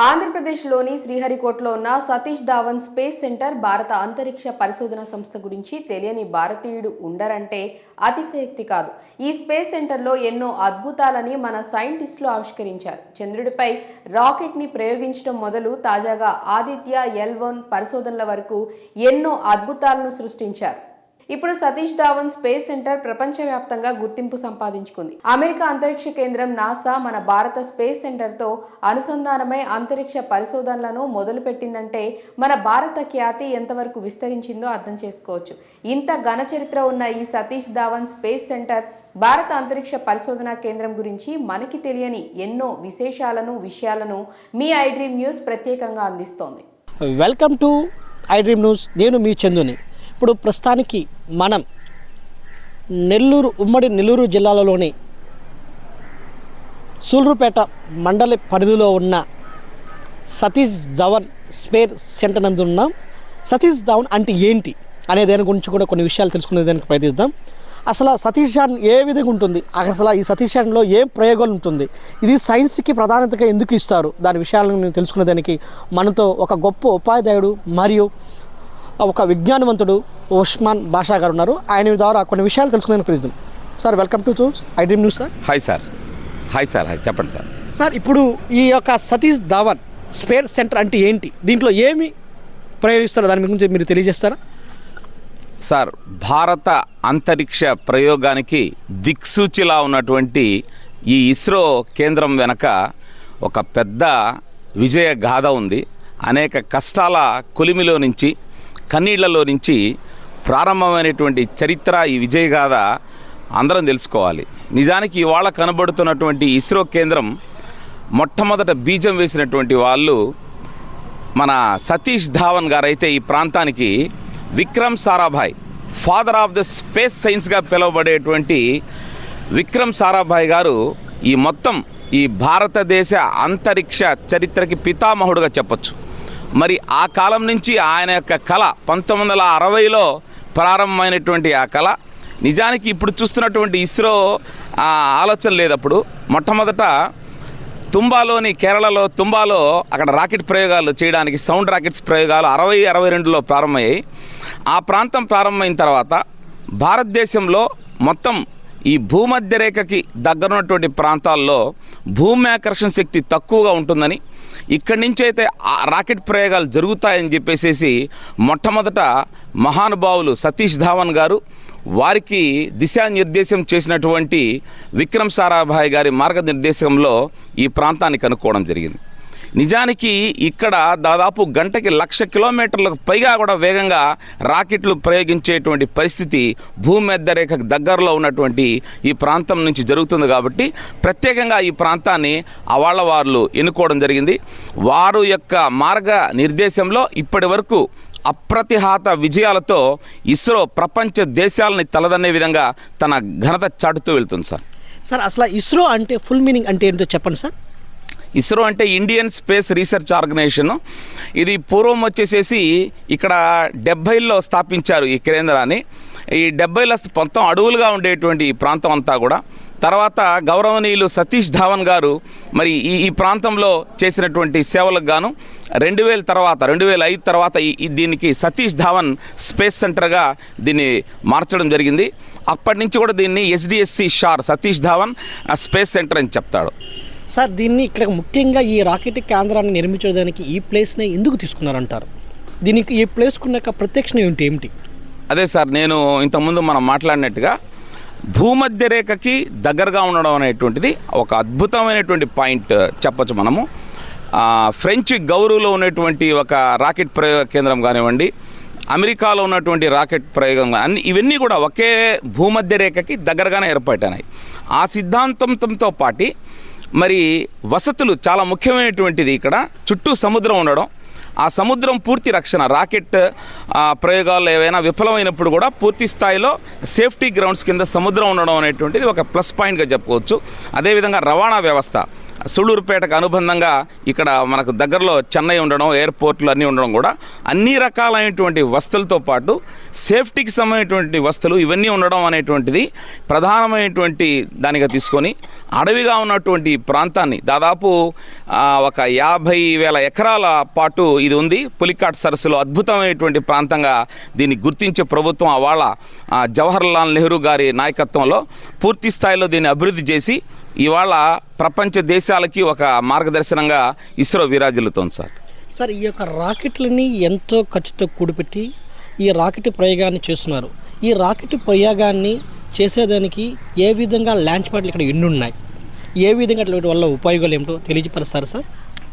ఆంధ్రప్రదేశ్లోని శ్రీహరికోటలో ఉన్న Satish Dhawan Space centre భారత అంతరిక్ష పరిశోధన సంస్థ గురించి తెలియని భారతీయుడు ఉండరంటే అతిశయోక్తి కాదు. ఈ స్పేస్ సెంటర్లో ఎన్నో అద్భుతాలని మన సైంటిస్టులు ఆవిష్కరించారు. చంద్రుడిపై రాకెట్ని ప్రయోగించడం మొదలు తాజాగా ఆదిత్య L1 పరిశోధనల వరకు ఎన్నో అద్భుతాలను సృష్టించారు. ఇప్పుడు సతీష్ ధావన్ స్పేస్ సెంటర్ ప్రపంచవ్యాప్తంగా గుర్తింపు సంపాదించుకుంది. అమెరికా అంతరిక్ష కేంద్రం నాసా మన భారత స్పేస్ సెంటర్తో అనుసంధానమై అంతరిక్ష పరిశోధనలను మొదలుపెట్టిందంటే మన భారత ఖ్యాతి ఎంతవరకు విస్తరించిందో అర్థం చేసుకోవచ్చు. ఇంత ఘన చరిత్ర ఉన్న ఈ సతీష్ ధావన్ స్పేస్ సెంటర్ భారత అంతరిక్ష పరిశోధనా కేంద్రం గురించి మనకి తెలియని ఎన్నో విషయాలను మీ ఐడ్రీమ్ న్యూస్ ప్రత్యేకంగా అందిస్తోంది. Welcome to iDream news. నేను మీ చందుని. ఇప్పుడు ప్రస్తుతానికి మనం ఉమ్మడి నెల్లూరు జిల్లాలోని సూళ్లూరుపేట మండలి పరిధిలో ఉన్న సతీష్ ధావన్ స్పేస్ సెంటర్ నందు ఉన్నాం. సతీష్ ధావన్ అంటే ఏంటి అనే దాని గురించి కూడా కొన్ని విషయాలు తెలుసుకునే దానికి ప్రయత్నిద్దాం. అసలు సతీష్ ధావన్ ఏ విధంగా ఉంటుంది, అసలు ఈ సతీష్ ధావన్లో ఏం ప్రయోగాలు ఉంటుంది, ఇది సైన్స్కి ప్రాధాన్యతగా ఎందుకు ఇస్తారు, దాని విషయాలను తెలుసుకునే దానికి మనతో ఒక గొప్ప ఉపాధ్యాయుడు మరియు ఒక విజ్ఞానవంతుడు ఉస్మాన్ బాషా గారు ఉన్నారు. ఆయన ద్వారా కొన్ని విషయాలు తెలుసుకునే ప్రయత్నిద్దాం. Sir, welcome to iDream news. Sir hi sir. చెప్పండి సార్. సార్, ఇప్పుడు ఈ యొక్క సతీష్ ధావన్ స్పేస్ సెంటర్ అంటే ఏంటి, దీంట్లో ఏమి ప్రయోగిస్తారో దాని గురించి మీరు తెలియజేస్తారా? సార్, భారత అంతరిక్ష ప్రయోగానికి దిక్సూచిలా ఉన్నటువంటి ఈ ఇస్రో కేంద్రం వెనక ఒక పెద్ద విజయ గాథ ఉంది. అనేక కష్టాల కొలిమిలో నుంచి, కన్నీళ్లలో నుంచి ప్రారంభమైనటువంటి చరిత్ర ఈ విజయగాథ అందరం తెలుసుకోవాలి. నిజానికి ఇవాళ కనబడుతున్నటువంటి ఇస్రో కేంద్రం మొట్టమొదట బీజం వేసినటువంటి వాళ్ళు మన సతీష్ ధావన్ గారు అయితే ఈ ప్రాంతానికి Vikram Sarabhai, father of the space సైన్స్గా పిలువబడేటువంటి విక్రమ్ సారాభాయ్ గారు ఈ మొత్తం ఈ భారతదేశ అంతరిక్ష చరిత్రకి పితామహుడుగా చెప్పచ్చు. మరి ఆ కాలం నుంచి ఆయన యొక్క కళ 1960లో ప్రారంభమైనటువంటి ఆ కళ నిజానికి ఇప్పుడు చూస్తున్నటువంటి ఇస్రో ఆలోచన లేదప్పుడు. మొట్టమొదట తుంబాలోని కేరళలో తుంబాలో అక్కడ రాకెట్ ప్రయోగాలు చేయడానికి సౌండ్ రాకెట్స్ ప్రయోగాలు 62లో ప్రారంభమయ్యాయి. ఆ ప్రాంతం ప్రారంభమైన తర్వాత భారతదేశంలో మొత్తం ఈ భూమధ్య రేఖకి దగ్గరున్నటువంటి ప్రాంతాల్లో భూమి ఆకర్షణ శక్తి తక్కువగా ఉంటుందని, ఇక్కడి నుంచి అయితే రాకెట్ ప్రయోగాలు జరుగుతాయని చెప్పేసి మొట్టమొదట మహానుభావులు సతీష్ ధావన్ గారు వారికి దిశానిర్దేశం చేసినటువంటి విక్రమ్ సారాభాయ్ గారి మార్గనిర్దేశంలో ఈ ప్రాంతాన్ని కనుక్కోవడం జరిగింది. నిజానికి ఇక్కడ దాదాపు గంటకి 1,00,000 కిలోమీటర్లకు పైగా కూడా వేగంగా రాకెట్లు ప్రయోగించేటువంటి పరిస్థితి భూమి మధ్య రేఖకు దగ్గరలో ఉన్నటువంటి ఈ ప్రాంతం నుంచి జరుగుతుంది. కాబట్టి ప్రత్యేకంగా ఈ ప్రాంతాన్ని వాళ్ళు ఎన్నుకోవడం జరిగింది. వారు యొక్క మార్గ నిర్దేశంలో ఇప్పటి వరకు అప్రతిహత విజయాలతో ఇస్రో ప్రపంచ దేశాలని తలదన్నే విధంగా తన ఘనత చాటుతూ వెళ్తుంది. సార్, అసలు ఇస్రో అంటే ఫుల్ మీనింగ్ అంటే ఏంటో చెప్పండి సార్. ఇస్రో అంటే ఇండియన్ స్పేస్ రీసెర్చ్ ఆర్గనైజేషన్. ఇది పూర్వం వచ్చేసేసి ఇక్కడ 70లో స్థాపించారు ఈ కేంద్రాన్ని. ఈ 70లో మొత్తం అడవులుగా ఉండేటువంటి ఈ ప్రాంతం అంతా కూడా తర్వాత గౌరవనీయులు సతీష్ ధావన్ గారు మరి ఈ ప్రాంతంలో చేసినటువంటి సేవలకు గాను 2005 తర్వాత దీనికి సతీష్ ధావన్ స్పేస్ సెంటర్గా దీన్ని మార్చడం జరిగింది. అప్పటి నుంచి కూడా దీన్ని SDSC SHAR Satish Dhawan Space Centre అని చెప్తాడు. సార్, దీన్ని ఇక్కడ ముఖ్యంగా ఈ రాకెట్ కేంద్రాన్ని నిర్మించడానికి ఈ ప్లేస్ని ఎందుకు తీసుకున్నారంటారు? దీనికి ఈ ప్లేస్కున్న ప్రత్యక్షం ఏమిటి? అదే సార్, నేను ఇంతకుముందు మనం మాట్లాడినట్టుగా భూమధ్య రేఖకి దగ్గరగా ఉండడం అనేటువంటిది ఒక అద్భుతమైనటువంటి పాయింట్ చెప్పచ్చు మనము. ఫ్రెంచ్ గౌరూలో ఉన్నటువంటి ఒక రాకెట్ ప్రయోగ కేంద్రం కానివ్వండి, అమెరికాలో ఉన్నటువంటి రాకెట్ ప్రయోగం ఇవన్నీ కూడా ఒకే భూమధ్య రేఖకి దగ్గరగానే ఏర్పడినాయి. ఆ సిద్ధాంతంతో పాటు మరి వసతులు చాలా ముఖ్యమైనటువంటిది. ఇక్కడ చుట్టూ సముద్రం ఉండడం, ఆ సముద్రం పూర్తి రక్షణ, రాకెట్ ప్రయోగాలు ఏవైనా విఫలమైనప్పుడు కూడా పూర్తి స్థాయిలో సేఫ్టీ గ్రౌండ్స్ కింద సముద్రం ఉండడం అనేటువంటిది ఒక ప్లస్ పాయింట్గా చెప్పుకోవచ్చు. అదేవిధంగా రవాణా వ్యవస్థ, సూళ్ళూరుపేటకు అనుబంధంగా ఇక్కడ మనకు దగ్గరలో చెన్నై ఉండడం, ఎయిర్పోర్ట్లు అన్నీ ఉండడం కూడా అన్ని రకాలైనటువంటి వస్తువులతో పాటు సేఫ్టీకి సంబంధించినటువంటి వస్తువులు ఇవన్నీ ఉండడం అనేటువంటిది ప్రధానమైనటువంటి దానిగా తీసుకొని అడవిగా ఉన్నటువంటి ప్రాంతాన్ని దాదాపు ఒక 50,000 ఎకరాల పాటు ఇది ఉంది. పులికాట్ సరస్సులో అద్భుతమైనటువంటి ప్రాంతంగా దీన్ని గుర్తించే ప్రభుత్వం అవాళ జవహర్లాల్ నెహ్రూ గారి నాయకత్వంలో పూర్తి స్థాయిలో దీన్ని అభివృద్ధి చేసి ఇవాళ ప్రపంచ దేశాలకి ఒక మార్గదర్శనంగా ఇస్రో విరాజిల్లుతోంది సార్. సార్, ఈ యొక్క రాకెట్లని ఎంతో ఖర్చుతో కూడిపెట్టి ఈ రాకెట్ ప్రయోగాన్ని చేస్తున్నారు. ఈ రాకెట్ ప్రయోగాన్ని చేసేదానికి ఏ విధంగా లాంచ్ ప్యాడ్లు ఇక్కడ ఎన్ని ఉన్నాయి, ఏ విధంగా వాటి వల్ల ఉపయోగాలు ఏమిటో తెలియజేస్తారు సార్?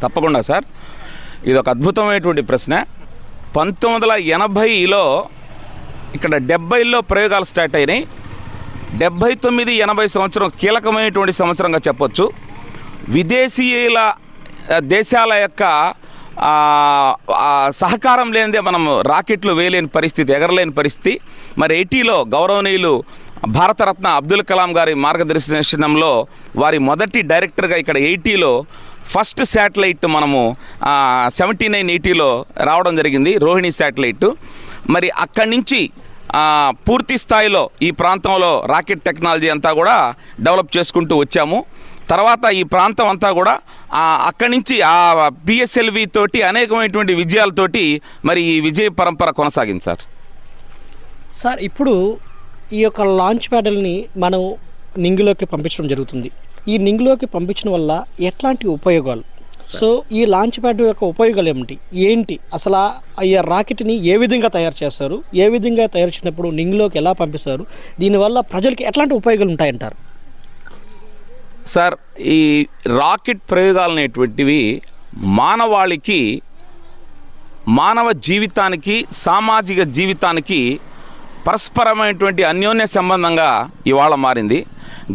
తప్పకుండా సార్, ఇది ఒక అద్భుతమైనటువంటి ప్రశ్న. 1980లో ఇక్కడ 70లో ప్రయోగాలు స్టార్ట్ అయినాయి. 79-80 సంవత్సరం కీలకమైనటువంటి సంవత్సరంగా చెప్పొచ్చు. విదేశీయుల దేశాల యొక్క సహకారం లేనిదే మనం రాకెట్లు వేయలేని పరిస్థితి, ఎగరలేని పరిస్థితి. మరి 80లో గౌరవనీయులు భారతరత్న అబ్దుల్ కలాం గారి మార్గదర్శనంలో వారి మొదటి డైరెక్టర్గా ఇక్కడ 80లో ఫస్ట్ శాటిలైట్ మనము 79-80లో రావడం జరిగింది, రోహిణి శాటిలైట్. మరి అక్కడి నుంచి పూర్తి స్థాయిలో ఈ ప్రాంతంలో రాకెట్ టెక్నాలజీ అంతా కూడా డెవలప్ చేసుకుంటూ వచ్చాము. తర్వాత ఈ ప్రాంతం అంతా కూడా అక్కడి నుంచి పిఎస్ఎల్వి తోటి అనేకమైనటువంటి విజయాలతోటి మరి ఈ విజయ పరంపర కొనసాగింది సార్. సార్, ఇప్పుడు ఈ యొక్క లాంచ్ ప్యాడ్ని మనం నింగిలోకి పంపించడం జరుగుతుంది. ఈ నింగిలోకి పంపించడం వల్ల ఎట్లాంటి ఉపయోగాలు, సో ఈ లాంచ్ ప్యాడ్ యొక్క ఉపయోగాలు ఏంటి అసలు, ఈ రాకెట్ని ఏ విధంగా తయారు చేస్తారు, ఏ విధంగా తయారు చేసినప్పుడు నింగిలోకి ఎలా పంపిస్తారు, దీనివల్ల ప్రజలకి ఎట్లాంటి ఉపయోగాలు ఉంటాయంటారు? సార్, ఈ రాకెట్ ప్రయోగాలు అనేటువంటివి మానవాళికి, మానవ జీవితానికి, సామాజిక జీవితానికి పరస్పరమైనటువంటి అన్యోన్య సంబంధంగా ఇవాళ మారింది.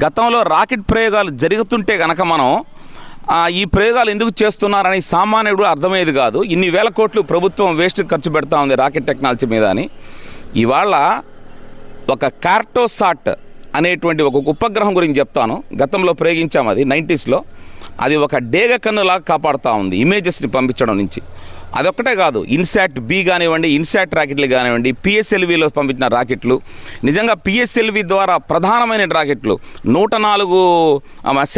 గతంలో రాకెట్ ప్రయోగాలు జరుగుతుంటే కనుక మనం ఈ ప్రయోగాలు ఎందుకు చేస్తున్నారని సామాన్యుడు అర్థమయ్యేది కాదు. ఇన్ని వేల కోట్లు ప్రభుత్వం వేస్ట్ ఖర్చు పెడతా ఉంది రాకెట్ టెక్నాలజీ మీద అని. ఇవాళ ఒక కార్టోసాట్ అనేటువంటి ఒక ఉపగ్రహం గురించి చెప్తాను. గతంలో ప్రయోగించాము, అది 90స్లో. అది ఒక డేగ కన్నులాగా కాపాడుతూ ఉంది ఇమేజెస్ని పంపించడం నుంచి. అదొక్కటే కాదు, ఇన్సాట్ బి కానివ్వండి, ఇన్సాట్ రాకెట్లు కానివ్వండి, పిఎస్ఎల్విలో పంపించిన రాకెట్లు, నిజంగా పిఎస్ఎల్వి ద్వారా ప్రధానమైన రాకెట్లు 104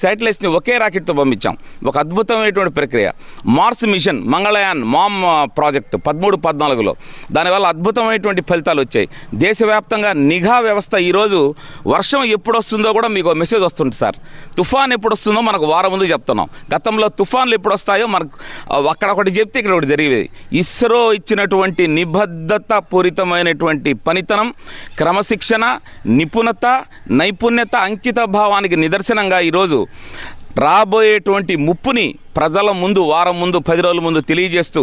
శాటిలైట్స్ని ఒకే రాకెట్తో పంపించాం. ఒక అద్భుతమైనటువంటి ప్రక్రియ. Mars mission, Mangalyaan MOM project 13-14లో దానివల్ల అద్భుతమైనటువంటి ఫలితాలు వచ్చాయి. దేశవ్యాప్తంగా నిఘా వ్యవస్థ ఈరోజు వర్షం ఎప్పుడు వస్తుందో కూడా మీకు మెసేజ్ వస్తుంది సార్. తుఫాన్ ఎప్పుడు వస్తుందో మనకు వారం ముందు చెప్తున్నాం. గతంలో తుఫాన్లు ఎప్పుడు వస్తాయో మనకు అక్కడ ఒకటి చెప్తే ఇక్కడ ఒకటి జరిగేది. ఇస్రో ఇచ్చినటువంటి నిబద్ధత పూరితమైనటువంటి పనితనం, క్రమశిక్షణ, నిపుణత, నైపుణ్యత, అంకిత భావానికి నిదర్శనంగా ఈరోజు రాబోయేటువంటి ముప్పుని ప్రజల ముందు వారం ముందు 10 రోజుల ముందు తెలియజేస్తూ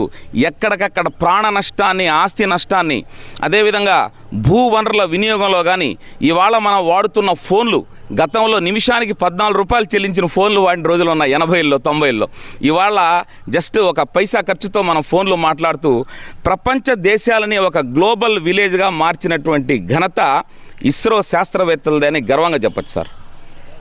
ఎక్కడికక్కడ ప్రాణ నష్టాన్ని, ఆస్తి నష్టాన్ని, అదేవిధంగా భూ వనరుల వినియోగంలో కానీ ఇవాళ మనం వాడుతున్న ఫోన్లు, గతంలో నిమిషానికి 14 రూపాయలు చెల్లించిన ఫోన్లు వాడిన రోజులు ఉన్నాయి 80లో 90లో. ఇవాళ జస్ట్ ఒక పైసా ఖర్చుతో మనం ఫోన్లు మాట్లాడుతూ ప్రపంచ దేశాలని ఒక గ్లోబల్ విలేజ్గా మార్చినటువంటి ఘనత ఇస్రో శాస్త్రవేత్తలదని గర్వంగా చెప్పచ్చు సార్.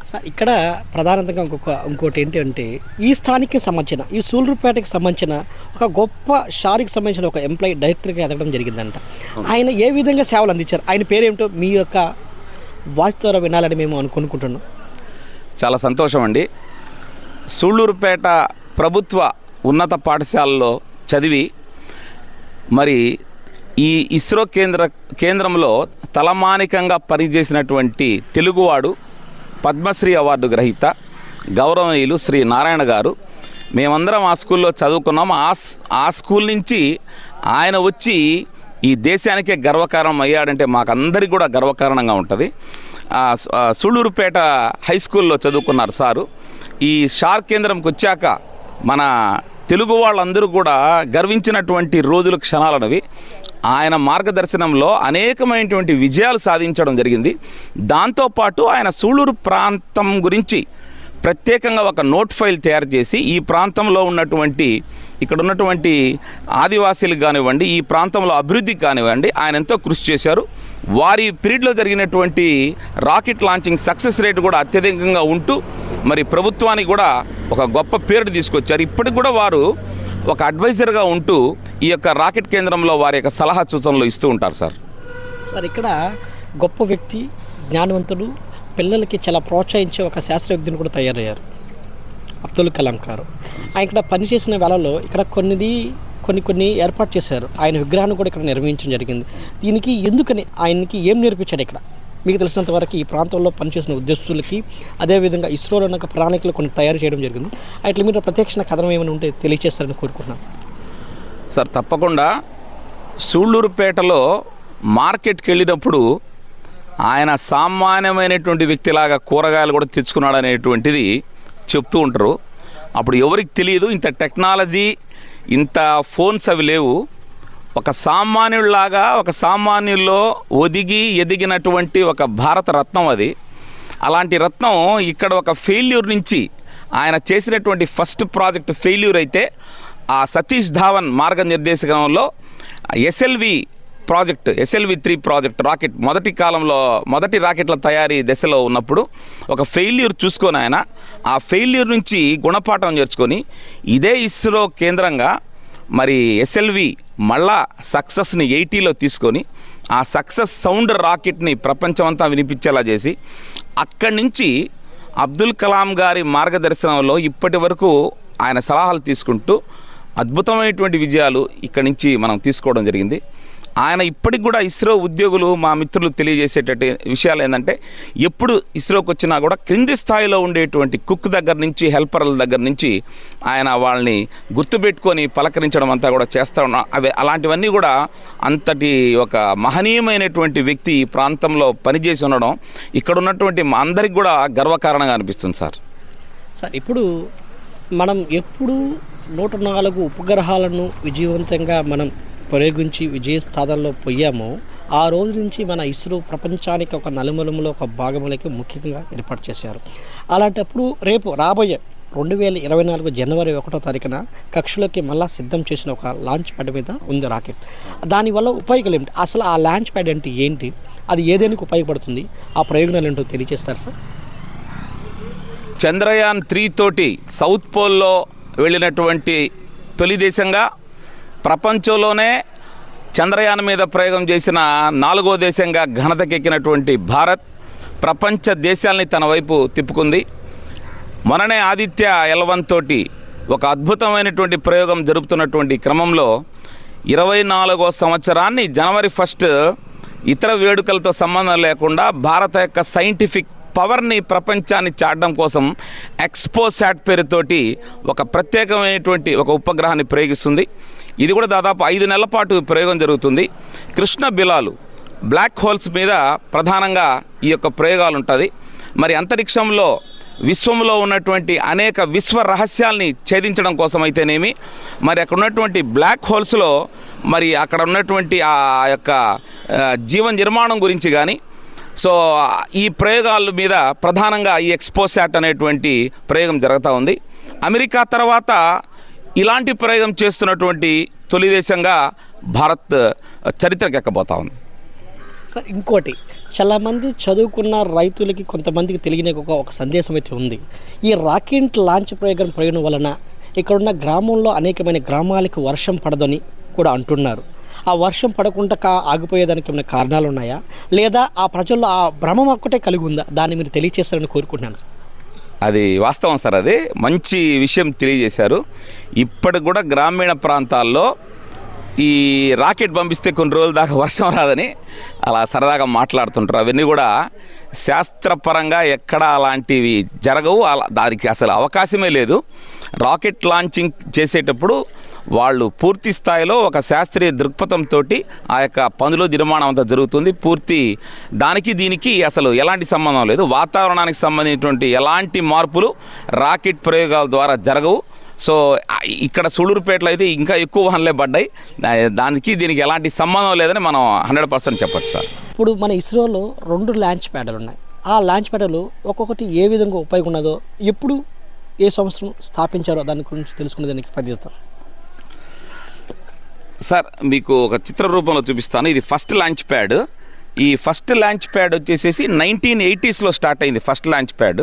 సార్, ఇక్కడ ప్రధానంగా ఇంకోటి ఏంటంటే ఈ స్థానిక సంబంధించిన, ఈ సూళ్ళూరుపేటకి సంబంధించిన ఒక గొప్ప షార్కి సంబంధించిన ఒక ఎంప్లాయీ డైరెక్టర్గా ఎదగడం జరిగిందంట. ఆయన ఏ విధంగా సేవలు అందించారు, ఆయన పేరేమిటో మీ యొక్క వాయిస్ ద్వారా వినాలని మేము అనుకుంటున్నాం. చాలా సంతోషం అండి. సూళ్ళూరుపేట ప్రభుత్వ ఉన్నత పాఠశాలలో చదివి మరి ఈ ఇస్రో కేంద్రంలో తలమానికంగా పనిచేసినటువంటి తెలుగువాడు, పద్మశ్రీ అవార్డు గ్రహీత గౌరవనీయులు శ్రీ నారాయణ గారు. మేమందరం ఆ స్కూల్లో చదువుకున్నాము. ఆ స్కూల్ నుంచి ఆయన వచ్చి ఈ దేశానికే గర్వకారణం అయ్యాడంటే మాకందరికి కూడా గర్వకారణంగా ఉంటుంది. సూళ్ళూరుపేట హై స్కూల్లో చదువుకున్నారు సారు. ఈ షార్ కేంద్రంకి వచ్చాక మన తెలుగు వాళ్ళందరూ కూడా గర్వించినటువంటి రోజులు, క్షణాలనవి. ఆయన మార్గదర్శనంలో అనేకమైనటువంటి విజయాలు సాధించడం జరిగింది. దాంతోపాటు ఆయన సూళ్ళూరు ప్రాంతం గురించి ప్రత్యేకంగా ఒక నోట్ ఫైల్ తయారు చేసి ఈ ప్రాంతంలో ఉన్నటువంటి, ఇక్కడ ఉన్నటువంటి ఆదివాసీలకు కానివ్వండి, ఈ ప్రాంతంలో అభివృద్ధికి కానివ్వండి ఆయన ఎంతో కృషి చేశారు. వారి పీరియడ్లో జరిగినటువంటి రాకెట్ లాంచింగ్ సక్సెస్ రేట్ కూడా అత్యధికంగా ఉంటూ మరి ప్రభుత్వానికి కూడా ఒక గొప్ప పేరు తీసుకొచ్చారు. ఇప్పటికి కూడా వారు ఒక అడ్వైజర్గా ఉంటూ ఈ యొక్క రాకెట్ కేంద్రంలో వారి యొక్క సలహా సూచనలు ఇస్తూ ఉంటారు సార్. సార్ ఇక్కడ గొప్ప వ్యక్తి, జ్ఞానవంతులు, పిల్లలకి చాలా ప్రోత్సహించే ఒక శాస్త్రవేత్తని కూడా తయారయ్యారు అబ్దుల్ కలాం గారు. ఆయన ఇక్కడ పనిచేసిన వేళలో ఇక్కడ కొన్ని ఏర్పాటు చేశారు. ఆయన విగ్రహాన్ని కూడా ఇక్కడ నిర్వహించడం జరిగింది. దీనికి ఎందుకని, ఆయనకి ఏం నేర్పించాడు ఇక్కడ మీకు తెలిసినంత వరకు ఈ ప్రాంతంలో పనిచేసిన ఉద్యోగస్తులకి, అదేవిధంగా ఇస్రోలో ఉన్న ప్రణాళికలు కొన్ని తయారు చేయడం జరిగింది. అట్లా మీరు ప్రత్యక్ష కథనం ఏమైనా ఉంటే తెలియజేస్తారని కోరుకుంటున్నాను సార్. తప్పకుండా. సూళ్ళూరుపేటలో మార్కెట్కి వెళ్ళినప్పుడు ఆయన సామాన్యమైనటువంటి వ్యక్తిలాగా కూరగాయలు కూడా తెచ్చుకున్నాడు అనేటువంటిది చెప్తూ ఉంటారు. అప్పుడు ఎవరికి తెలియదు ఇంత టెక్నాలజీ, ఇంత ఫోన్స్ అవి లేవు. ఒక సామాన్యుడిలాగా, ఒక సామాన్యుల్లో ఎదిగినటువంటి ఒక భారత రత్నం అది. అలాంటి రత్నం ఇక్కడ ఒక ఫెయిల్యూర్ నుంచి ఆయన చేసినటువంటి ఫస్ట్ ప్రాజెక్ట్ ఫెయిల్యూర్ అయితే ఆ సతీష్ ధావన్ మార్గనిర్దేశకంలో SLV-3 ప్రాజెక్ట్ రాకెట్ మొదటి రాకెట్ల తయారీ దశలో ఉన్నప్పుడు ఒక ఫెయిల్యూర్ చూసుకొని ఆయన ఆ ఫెయిల్యూర్ నుంచి గుణపాఠం నేర్చుకొని ఇదే ఇస్రో కేంద్రంగా మరి SLV మళ్ళా సక్సెస్ని 80లో తీసుకొని ఆ సక్సెస్ సౌండ్ రాకెట్ని ప్రపంచమంతా వినిపించేలా చేసి అక్కడి నుంచి అబ్దుల్ కలాం గారి మార్గదర్శనంలో ఇప్పటి వరకు ఆయన సలహాలు తీసుకుంటూ అద్భుతమైనటువంటి విజయాలు ఇక్కడి నుంచి మనం తీసుకోవడం జరిగింది. ఆయన ఇప్పటికి కూడా ఇస్రో ఉద్యోగులు, మా మిత్రులు తెలియజేసేటట్టు విషయాలు ఏంటంటే, ఎప్పుడు ఇస్రోకి వచ్చినా కూడా క్రింది స్థాయిలో ఉండేటువంటి కుక్ దగ్గర నుంచి, హెల్పర్ల దగ్గర నుంచి ఆయన వాళ్ళని గుర్తుపెట్టుకొని పలకరించడం అంతా కూడా చేస్తూ ఉన్నాం. అలాంటివన్నీ కూడా అంతటి ఒక మహనీయమైనటువంటి వ్యక్తి ఈ ప్రాంతంలో పనిచేసి ఉండడం ఇక్కడ ఉన్నటువంటి మా అందరికి కూడా గర్వకారణంగా అనిపిస్తుంది సార్. ఇప్పుడు మనం ఎప్పుడు 104 ఉపగ్రహాలను విజయవంతంగా మనం ప్రయోగించి విజయ స్థానంలో పోయామో ఆ రోజు నుంచి మన ఇస్రో ప్రపంచానికి ఒక నలుమూలములో ఒక భాగములకి ముఖ్యంగా ఏర్పాటు చేశారు. అలాంటప్పుడు రేపు రాబోయే 2024 జనవరి 1వ తారీఖున కక్షలోకి మళ్ళా సిద్ధం చేసిన ఒక లాంచ్ ప్యాడ్ మీద ఉంది రాకెట్. దానివల్ల ఉపయోగాలు ఏమిటి, అసలు ఆ లాంచ్ ప్యాడ్ అంటే ఏంటి, అది ఏదేనికి ఉపయోగపడుతుంది, ఆ ప్రయోజనాలు ఏంటో తెలియజేస్తారు సార్. చంద్రయాన్ 3 తోటి సౌత్ పోల్లో వెళ్ళినటువంటి తొలి దేశంగా, ప్రపంచంలోనే చంద్రయాన్ మీద ప్రయోగం చేసిన 4వ దేశంగా ఘనతకెక్కినటువంటి భారత్ ప్రపంచ దేశాలని తన వైపు తిప్పుకుంది. మొన్ననే ఆదిత్య L1 తోటి ఒక అద్భుతమైనటువంటి ప్రయోగం జరుపుతున్నటువంటి క్రమంలో 24వ సంవత్సరాన్ని జనవరి 1 ఇతర వేడుకలతో సంబంధం లేకుండా భారత యొక్క సైంటిఫిక్ పవర్ని ప్రపంచాన్ని చాటడం కోసం ఎక్స్పోసాట్ పేరుతోటి ఒక ప్రత్యేకమైనటువంటి ఒక ఉపగ్రహాన్ని ప్రయోగిస్తుంది. ఇది కూడా దాదాపు 5 నెలల పాటు ప్రయోగం జరుగుతుంది. కృష్ణ బిలాలు బ్లాక్ హోల్స్ మీద ప్రధానంగా ఈ యొక్క ప్రయోగాలు ఉంటుంది. మరి అంతరిక్షంలో విశ్వంలో ఉన్నటువంటి అనేక విశ్వ రహస్యాల్ని ఛేదించడం కోసం అయితేనేమి, మరి అక్కడ ఉన్నటువంటి బ్లాక్ హోల్స్లో మరి అక్కడ ఉన్నటువంటి ఆ యొక్క జీవ నిర్మాణం గురించి కానీ, సో ఈ ప్రయోగాల మీద ప్రధానంగా ఈ ఎక్స్పోసాట్ అనేటువంటి ప్రయోగం జరుగుతూ ఉంది. అమెరికా తర్వాత ఇలాంటి ప్రయోగం చేస్తున్నటువంటి తొలి దేశంగా భారత్ చరిత్రకు ఎక్కబోతా ఉంది. సార్ ఇంకోటి, చాలామంది చదువుకున్న రైతులకి కొంతమందికి తెలియని ఒక సందేశం అయితే ఉంది. ఈ రాకెట్ లాంచ్ ప్రయోగం వలన ఇక్కడున్న గ్రామంలో అనేకమైన గ్రామాలకు వర్షం పడదని కూడా అంటున్నారు. ఆ వర్షం పడకుండా ఆగిపోయేదానికి ఏమైనా కారణాలు ఉన్నాయా, లేదా ఆ ప్రజల్లో ఆ భ్రమం ఒక్కటే కలిగి ఉందా, దాన్ని మీరు తెలియజేస్తారని కోరుకుంటున్నాను సార్. అది వాస్తవం సార్, అది మంచి విషయం తెలియజేశారు. ఇప్పటికి కూడా గ్రామీణ ప్రాంతాల్లో ఈ రాకెట్ పంపిస్తే కొన్ని రోజుల దాకా వర్షం రాదని అలా సరదాగా మాట్లాడుతుంటారు. అవన్నీ కూడా శాస్త్రపరంగా ఎక్కడా అలాంటివి జరగవు, దానికి అసలు అవకాశమే లేదు. రాకెట్ లాంచింగ్ చేసేటప్పుడు వాళ్ళు పూర్తి స్థాయిలో ఒక శాస్త్రీయ దృక్పథంతో ఆ యొక్క పనులు నిర్మాణం అంతా జరుగుతుంది. పూర్తి దానికి దీనికి అసలు ఎలాంటి సంబంధం లేదు. వాతావరణానికి సంబంధించినటువంటి ఎలాంటి మార్పులు రాకెట్ ప్రయోగాల ద్వారా జరగవు. సో ఇక్కడ సూళ్ళూరుపేటలో అయితే ఇంకా ఎక్కువ వాహనాలే పడ్డాయి. దానికి దీనికి ఎలాంటి సంబంధం లేదని మనం 100% చెప్పచ్చు సార్. ఇప్పుడు మన ఇస్రోలో 2 లాంచ్ ప్యాడ్లు ఉన్నాయి. ఆ లాంచ్ ప్యాడ్లు ఒక్కొక్కటి ఏ విధంగా ఉపయోగం ఉన్నదో, ఎప్పుడు ఏ సంవత్సరం స్థాపించారో దాని గురించి తెలుసుకునే దానికి ప్రయత్నిస్తాం సార్. మీకు ఒక చిత్ర రూపంలో చూపిస్తాను. ఇది ఫస్ట్ లాంచ్ ప్యాడ్. ఈ ఫస్ట్ లాంచ్ ప్యాడ్ వచ్చేసేసి 1980s స్టార్ట్ అయింది first launch pad.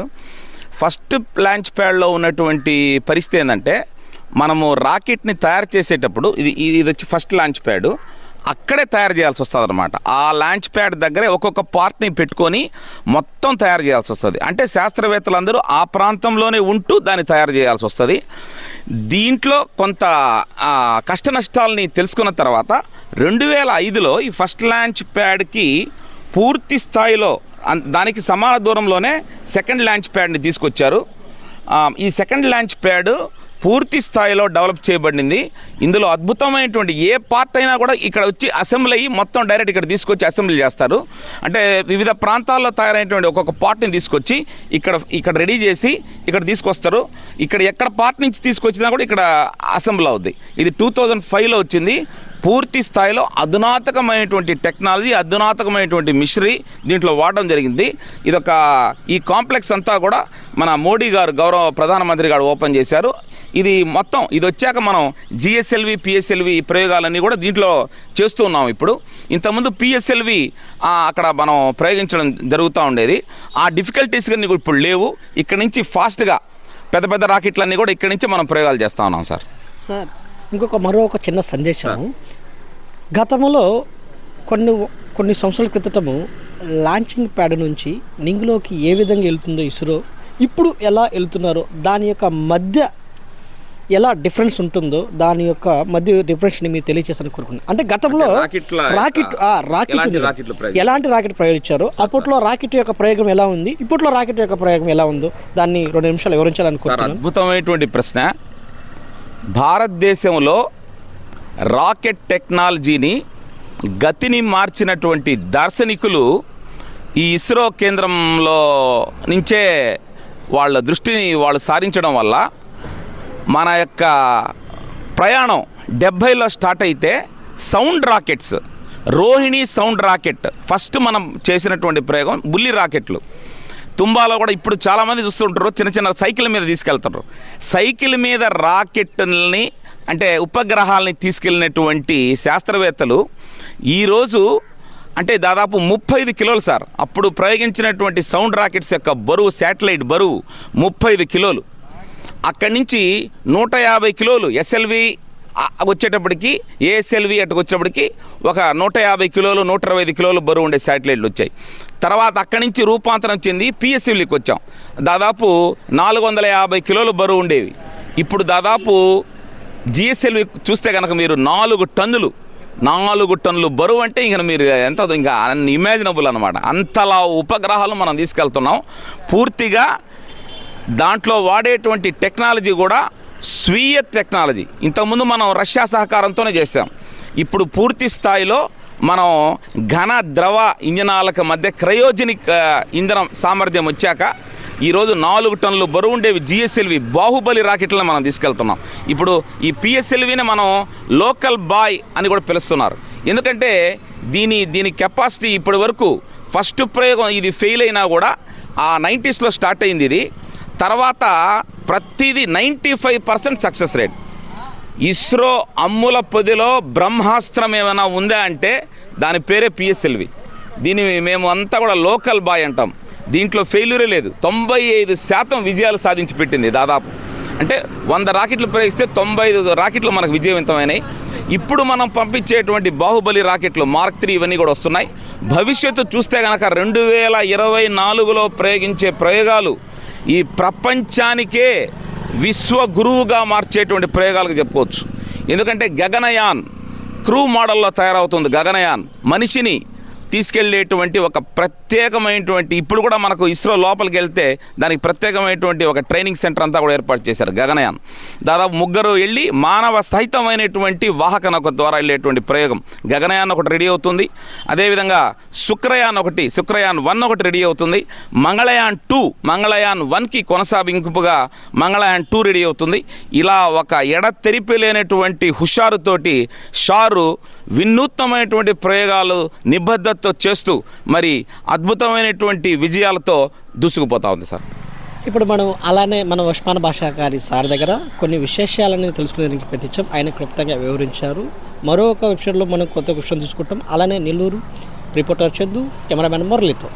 First launch ప్యాడ్లో ఉన్నటువంటి పరిస్థితి ఏంటంటే, మనము రాకెట్ని తయారు చేసేటప్పుడు ఇది వచ్చి ఫస్ట్ లాంచ్ ప్యాడ్, అక్కడే తయారు చేయాల్సి వస్తుంది అనమాట. ఆ లాంచ్ ప్యాడ్ దగ్గరే ఒక్కొక్క పార్ట్ని పెట్టుకొని మొత్తం తయారు చేయాల్సి వస్తుంది. అంటే శాస్త్రవేత్తలందరూ ఆ ప్రాంతంలోనే ఉంటూ దాన్ని తయారు చేయాల్సి వస్తుంది. దీంట్లో కొంత కష్ట నష్టాలని తెలుసుకున్న తర్వాత 2005లో ఈ ఫస్ట్ లాంచ్ ప్యాడ్కి పూర్తి స్థాయిలో దానికి సమాన దూరంలోనే సెకండ్ లాంచ్ ప్యాడ్ని తీసుకొచ్చారు. ఈ సెకండ్ లాంచ్ ప్యాడ్ పూర్తి స్థాయిలో డెవలప్ చేయబడింది. ఇందులో అద్భుతమైనటువంటి ఏ పార్ట్ అయినా కూడా ఇక్కడ వచ్చి అసెంబ్లీ అయ్యి మొత్తం డైరెక్ట్ ఇక్కడ తీసుకొచ్చి అసెంబ్లీ చేస్తారు. అంటే వివిధ ప్రాంతాల్లో తయారైనటువంటి ఒక్కొక్క పార్ట్ని తీసుకొచ్చి ఇక్కడ రెడీ చేసి ఇక్కడ తీసుకొస్తారు. ఎక్కడ పార్ట్ నుంచి తీసుకొచ్చినా కూడా ఇక్కడ అసెంబ్లీ అవుద్ది. ఇది 2005లో వచ్చింది. పూర్తి స్థాయిలో అధునాతకమైనటువంటి టెక్నాలజీ, అధునాతకమైనటువంటి మిషనరీ దీంట్లో వాడడం జరిగింది. ఈ కాంప్లెక్స్ అంతా కూడా మన మోడీ గారు, గౌరవ ప్రధానమంత్రి గారు ఓపెన్ చేశారు. ఇది వచ్చాక మనం జిఎస్ఎల్వి, పిఎస్ఎల్వి ప్రయోగాలన్నీ కూడా దీంట్లో చేస్తూ ఉన్నాం. ఇప్పుడు ఇంతకుముందు పిఎస్ఎల్వి అక్కడ మనం ప్రయోగించడం జరుగుతూ ఉండేది. ఆ డిఫికల్టీస్ కానీ ఇప్పుడు లేవు. ఇక్కడ నుంచి ఫాస్ట్గా పెద్ద రాకెట్లన్నీ కూడా ఇక్కడ నుంచి మనం ప్రయోగాలు చేస్తూ ఉన్నాం సార్. మరో చిన్న సందేశం. గతంలో కొన్ని సంవత్సరాల క్రితము లాంచింగ్ ప్యాడ్ నుంచి నింగిలోకి ఏ విధంగా వెళ్తుందో ఇస్రో, ఇప్పుడు ఎలా వెళ్తున్నారో దాని యొక్క మధ్య ఎలా డిఫరెన్స్ ఉంటుందో దాని యొక్క మధ్య డిఫరెన్స్ని మీరు తెలియజేసాను కోరుకున్నాను. అంటే గతంలో రాకెట్ ఎలాంటి రాకెట్ ప్రయోగించారో, అప్పట్లో రాకెట్ యొక్క ప్రయోగం ఎలా ఉంది, ఇప్పట్లో రాకెట్ యొక్క ప్రయోగం ఎలా ఉందో దాన్ని 2 నిమిషాలు వివరించాలనుకుంటున్నాను. అద్భుతమైనటువంటి ప్రశ్న. భారతదేశంలో రాకెట్ టెక్నాలజీని గతిని మార్చినటువంటి దార్శనికులు ఈ ఇస్రో కేంద్రంలో నుంచే వాళ్ళ దృష్టిని వాళ్ళు సారించడం వల్ల మన యొక్క ప్రయాణం 70లో స్టార్ట్ అయితే sound rockets, Rohini sound rocket first మనం చేసినటువంటి ప్రయోగం. బుల్లి రాకెట్లు తుంబాలో కూడా ఇప్పుడు చాలామంది చూస్తుంటారు, చిన్న సైకిల్ మీద తీసుకెళ్తారు. సైకిల్ మీద రాకెట్ని అంటే ఉపగ్రహాలని తీసుకెళ్ళినటువంటి శాస్త్రవేత్తలు ఈరోజు అంటే దాదాపు 35 కిలోలు సార్. అప్పుడు ప్రయోగించినటువంటి సౌండ్ రాకెట్స్ యొక్క బరువు, శాటిలైట్ బరువు 35 కిలోలు. అక్కడి నుంచి 150 కిలోలు ఎస్ఎల్వి వచ్చేటప్పటికి, ఏఎస్ఎల్వి అటుకు వచ్చేటప్పటికి ఒక 150 కిలోలు 125 కిలోలు బరువు ఉండే శాటిలైట్లు వచ్చాయి. తర్వాత అక్కడి నుంచి రూపాంతరం చెంది పిఎస్ఎల్వికి వచ్చాం. దాదాపు 450 కిలోలు బరువు ఉండేవి. ఇప్పుడు దాదాపు జిఎస్ఎల్వి చూస్తే కనుక మీరు 4 టన్నులు బరువు. అంటే ఇంకా మీరు ఇంకా ఇమాజినబుల్ అనమాట. అంతలా ఉపగ్రహాలు మనం తీసుకెళ్తున్నాం. పూర్తిగా దాంట్లో వాడేటువంటి టెక్నాలజీ కూడా స్వీయ టెక్నాలజీ. ఇంతకుముందు మనం రష్యా సహకారంతోనే చేస్తాం. ఇప్పుడు పూర్తి స్థాయిలో మనం ఘన ద్రవ ఇంజనాలకు మధ్య క్రయోజనిక్ ఇంధనం సామర్థ్యం వచ్చాక ఈరోజు 4 టన్నులు బరువు ఉండేవి జిఎస్ఎల్వి బాహుబలి రాకెట్లను మనం తీసుకెళ్తున్నాం. ఇప్పుడు ఈ పిఎస్ఎల్విని మనం లోకల్ బాయ్ అని కూడా పిలుస్తున్నారు. ఎందుకంటే దీని కెపాసిటీ ఇప్పటి వరకు ఫస్ట్ ప్రయోగం ఇది ఫెయిల్ అయినా కూడా ఆ 90స్లో స్టార్ట్ అయింది. ఇది తర్వాత ప్రతిదీ 95% సక్సెస్ రేట్. ఇస్రో అమ్ముల పొదిలో బ్రహ్మాస్త్రం ఏమైనా ఉందా అంటే దాని పేరే పిఎస్ఎల్వి. దీన్ని మేము అంతా కూడా లోకల్ బాయ్ అంటాం. దీంట్లో ఫెయిల్యూరే లేదు. 95% విజయాలు సాధించి పెట్టింది. దాదాపు అంటే 100 రాకెట్లు ప్రయోగిస్తే 95 రాకెట్లు మనకు విజయవంతమైనాయి. ఇప్పుడు మనం పంపించేటువంటి బాహుబలి రాకెట్లు మార్క్ 3 ఇవన్నీ కూడా వస్తున్నాయి. భవిష్యత్తు చూస్తే కనుక 2024లో ప్రయోగించే ప్రయోగాలు ఈ ప్రపంచానికే విశ్వ గురువుగా మార్చేటువంటి ప్రయోగాలకు చెప్పుకోవచ్చు. ఎందుకంటే గగనయాన్ క్రూ మోడల్లో తయారవుతుంది. గగనయాన్ మనిషిని తీసుకెళ్లేటువంటి ఒక ప్రత్యేకమైనటువంటి, ఇప్పుడు కూడా మనకు ఇస్రో లోపలికి వెళ్తే దానికి ప్రత్యేకమైనటువంటి ఒక ట్రైనింగ్ సెంటర్ అంతా కూడా ఏర్పాటు చేశారు. గగనయాన్ దాదాపు 3 వెళ్ళి మానవ సహితమైనటువంటి వాహక నౌక ద్వారా వెళ్ళేటువంటి ప్రయోగం గగనయాన్ ఒకటి రెడీ అవుతుంది. అదేవిధంగా శుక్రయాన్ 1 ఒకటి రెడీ అవుతుంది. మంగళయాన్ 1కి కొనసాగింపుగా మంగళయాన్ 2 రెడీ అవుతుంది. ఇలా ఒక ఎడతెరిపి లేనటువంటి హుషారుతోటి షారు వినూత్నమైనటువంటి ప్రయోగాలు నిబద్ధతతో చేస్తూ మరి అద్భుతమైనటువంటి విజయాలతో దూసుకుపోతా ఉంది సార్. ఇప్పుడు మనం అలానే మన ఉస్మాన్ బాషా గారి సార్ దగ్గర కొన్ని విశేషాలను తెలుసుకునేందుకు ప్రయత్నించాం. ఆయన క్లుప్తంగా వివరించారు. మరొక విషయంలో మనం కొత్త విషయం తీసుకుంటాం. అలానే నెల్లూరు రిపోర్టర్ చందు, కెమెరామెన్ మురళితో.